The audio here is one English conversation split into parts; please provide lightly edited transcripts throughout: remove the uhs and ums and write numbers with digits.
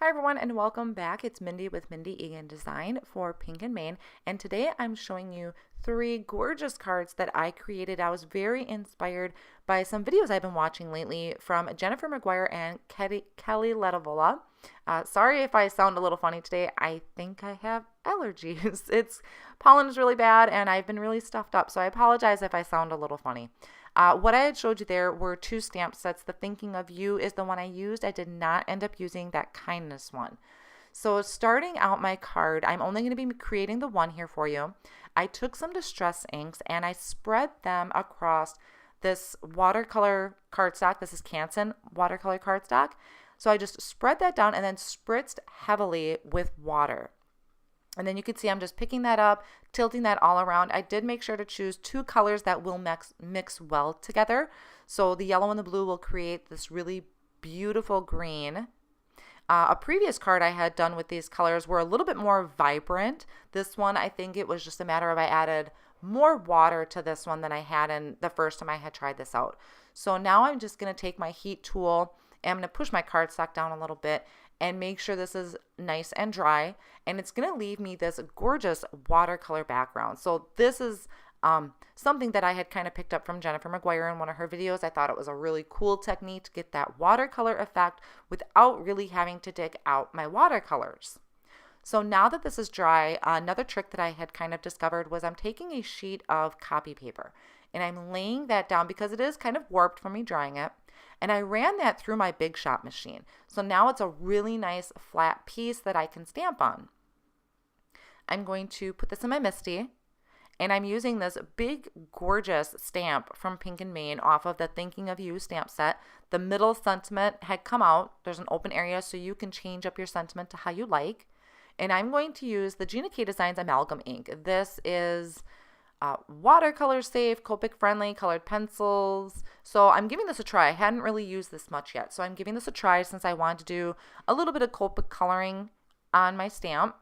Hi everyone and welcome back. It's Mindy with Mindy Egan Design for Pink and Main, and today I'm showing you 3 gorgeous cards that I created. I was very inspired by some videos I've been watching lately from Jennifer McGuire and Kelly Latevola. Sorry if I sound a little funny today. I think I have allergies. Pollen is really bad and I've been really stuffed up, so I apologize if I sound a little funny. What I had showed you there were 2 stamp sets. The Thinking of You is the one I used. I did not end up using that Kindness one. So starting out my card, I'm only going to be creating the one here for you. I took some distress inks and I spread them across this watercolor cardstock. This is Canson watercolor cardstock. So I just spread that down and then spritzed heavily with water. And then you can see I'm just picking that up, tilting that all around. I did make sure to choose 2 colors that will mix well together. So the yellow and the blue will create this really beautiful green. A previous card I had done with these colors were a little bit more vibrant. This one, I think it was just a matter of I added more water to this one than I had in the first time I had tried this out. So now I'm just going to take my heat tool and I'm going to push my cardstock down a little bit and make sure this is nice and dry, and it's going to leave me this gorgeous watercolor background. So this is something that I had kind of picked up from Jennifer McGuire in one of her videos. I thought it was a really cool technique to get that watercolor effect without really having to dig out my watercolors. So now that this is dry, another trick that I had kind of discovered was I'm taking a sheet of copy paper and I'm laying that down because it is kind of warped from me drying it. And I ran that through my Big Shot machine. So now it's a really nice flat piece that I can stamp on. I'm going to put this in my MISTI, and I'm using this big, gorgeous stamp from Pink and Main off of the Thinking of You stamp set. The middle sentiment had come out. There's an open area so you can change up your sentiment to how you like. And I'm going to use the Gina K Designs Amalgam ink. This is watercolor safe, copic friendly, colored pencils. So I'm giving this a try. I hadn't really used this much yet. So I'm giving this a try since I wanted to do a little bit of copic coloring on my stamp.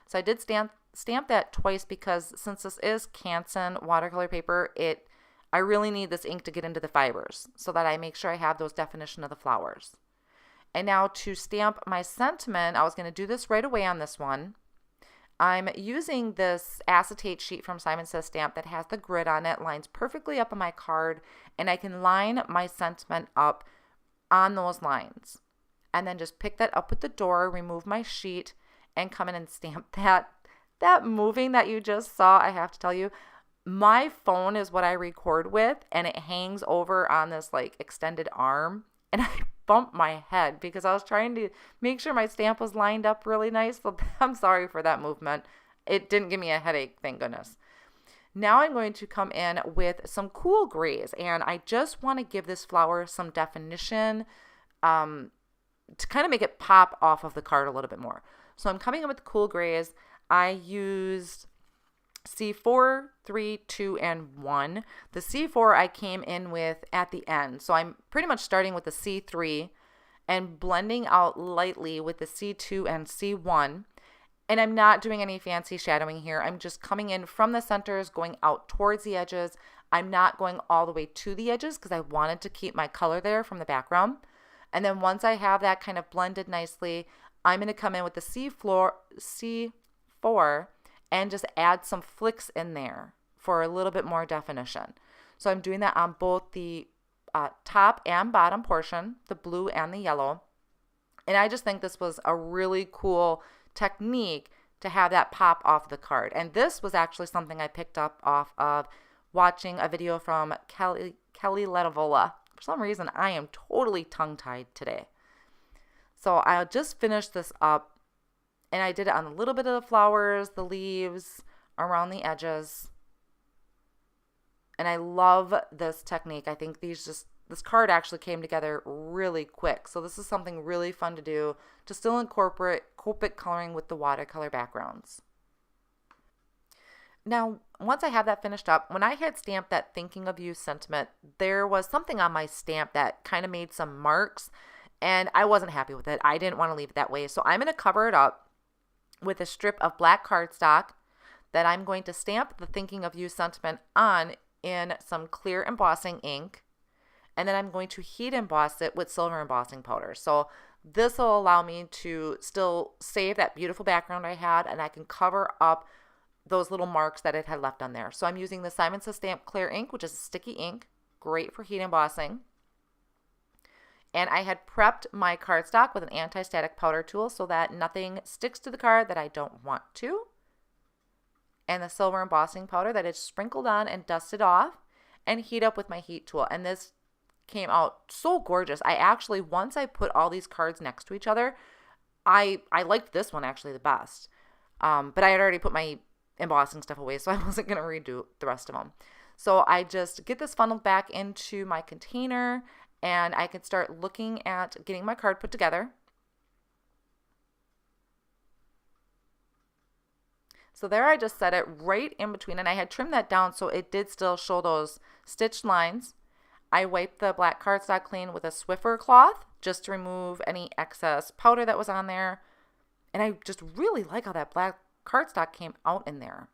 So I did stamp that twice because since this is Canson watercolor paper, I really need this ink to get into the fibers so that I make sure I have those definition of the flowers. And now to stamp my sentiment, I was going to do this right away on this one. I'm using this acetate sheet from Simon Says Stamp that has the grid on it, lines perfectly up on my card, and I can line my sentiment up on those lines. And then just pick that up with the door, remove my sheet, and come in and stamp that. That moving that you just saw, I have to tell you, my phone is what I record with, and it hangs over on this like extended arm, and I bumped my head because I was trying to make sure my stamp was lined up really nice. So I'm sorry for that movement. It didn't give me a headache, thank goodness. Now I'm going to come in with some cool grays, and I just want to give this flower some definition to kind of make it pop off of the card a little bit more. So I'm coming in with the cool grays. I used C4, 3, 2, and 1. The C4 I came in with at the end. So I'm pretty much starting with the C3 and blending out lightly with the C2 and C1. And I'm not doing any fancy shadowing here. I'm just coming in from the centers, going out towards the edges. I'm not going all the way to the edges because I wanted to keep my color there from the background. And then once I have that kind of blended nicely, I'm going to come in with the C4 and just add some flicks in there for a little bit more definition. So I'm doing that on both the top and bottom portion, the blue and the yellow. And I just think this was a really cool technique to have that pop off the card. And this was actually something I picked up off of watching a video from Kelly Latevola. For some reason, I am totally tongue-tied today. So I'll just finish this up. And I did it on a little bit of the flowers, the leaves, around the edges. And I love this technique. I think this card actually came together really quick. So this is something really fun to do to still incorporate copic coloring with the watercolor backgrounds. Now, once I have that finished up, when I had stamped that Thinking of You sentiment, there was something on my stamp that kind of made some marks. And I wasn't happy with it. I didn't want to leave it that way. So I'm going to cover it up with a strip of black cardstock that I'm going to stamp the Thinking of You sentiment on in some clear embossing ink. And then I'm going to heat emboss it with silver embossing powder. So This will allow me to still save that beautiful background I had, and I can cover up those little marks that it had left on there. So I'm using the Simon Says Stamp Clear Ink, which is a sticky ink, great for heat embossing. And I had prepped my cardstock with an anti-static powder tool so that nothing sticks to the card that I don't want to. And the silver embossing powder that is sprinkled on and dusted off, and heat up with my heat tool. And this came out so gorgeous. I actually, once I put all these cards next to each other, I liked this one actually the best. But I had already put my embossing stuff away, so I wasn't going to redo the rest of them. So I just get this funneled back into my container, and I can start looking at getting my card put together. So there I just set it right in between, and I had trimmed that down so it did still show those stitched lines. I wiped the black cardstock clean with a Swiffer cloth just to remove any excess powder that was on there. And I just really like how that black cardstock came out in there.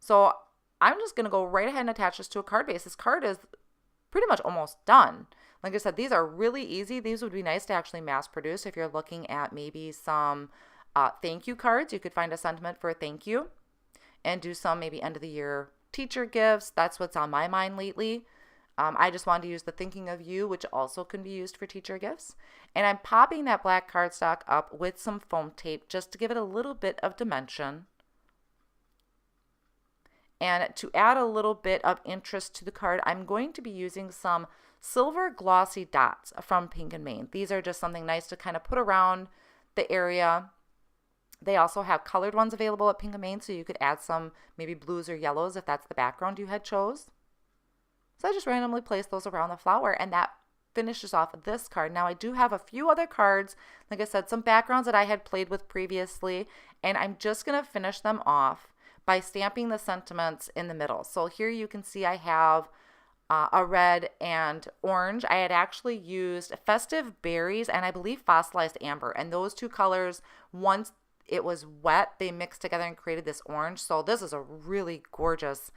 So I'm just going to go right ahead and attach this to a card base. This card is pretty much almost done. Like I said, these are really easy. These would be nice to actually mass produce if you're looking at maybe some thank you cards. You could find a sentiment for a thank you and do some maybe end of the year teacher gifts. That's what's on my mind lately. I just wanted to use the thinking of you, which also can be used for teacher gifts. And I'm popping that black cardstock up with some foam tape just to give it a little bit of dimension. And to add a little bit of interest to the card, I'm going to be using some silver glossy dots from Pink and Main. These are just something nice to kind of put around the area. They also have colored ones available at Pink and Main, so you could add some maybe blues or yellows if that's the background you had chose. So I just randomly placed those around the flower, and that finishes off this card. Now I do have a few other cards, like I said, some backgrounds that I had played with previously, and I'm just going to finish them off by stamping the sentiments in the middle. So here you can see I have a red and orange. I had actually used Festive Berries and I believe Fossilized Amber, and those two colors, once it was wet, they mixed together and created this orange. So this is a really gorgeous,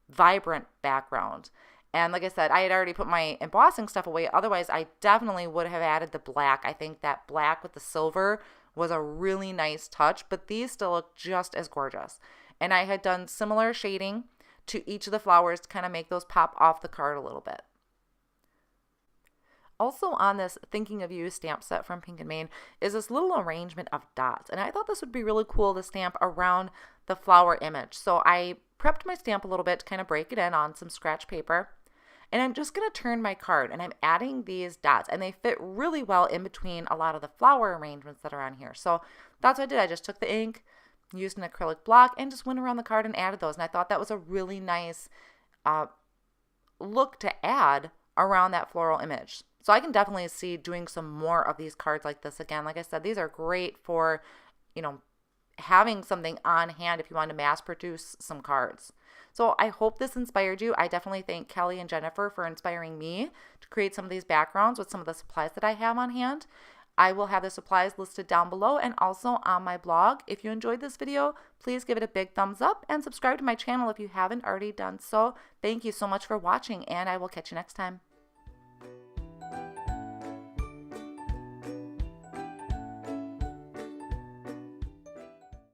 vibrant background. And like I said, I had already put my embossing stuff away. Otherwise, I definitely would have added the black. I think that black with the silver was a really nice touch, but these still look just as gorgeous. And I had done similar shading to each of the flowers to kind of make those pop off the card a little bit. Also on this Thinking of You stamp set from Pink and Main is this little arrangement of dots. And I thought this would be really cool to stamp around the flower image. So I prepped my stamp a little bit to kind of break it in on some scratch paper. And I'm just going to turn my card, and I'm adding these dots, and they fit really well in between a lot of the flower arrangements that are on here. So that's what I did. I just took the ink, used an acrylic block, and just went around the card and added those. And I thought that was a really nice look to add around that floral image. So I can definitely see doing some more of these cards like this again. Like I said, these are great for, you know, having something on hand if you want to mass produce some cards. So I hope this inspired you. I definitely thank Kelly and Jennifer for inspiring me to create some of these backgrounds with some of the supplies that I have on hand. I will have the supplies listed down below and also on my blog. If you enjoyed this video, please give it a big thumbs up and subscribe to my channel if you haven't already done so. Thank you so much for watching, and I will catch you next time.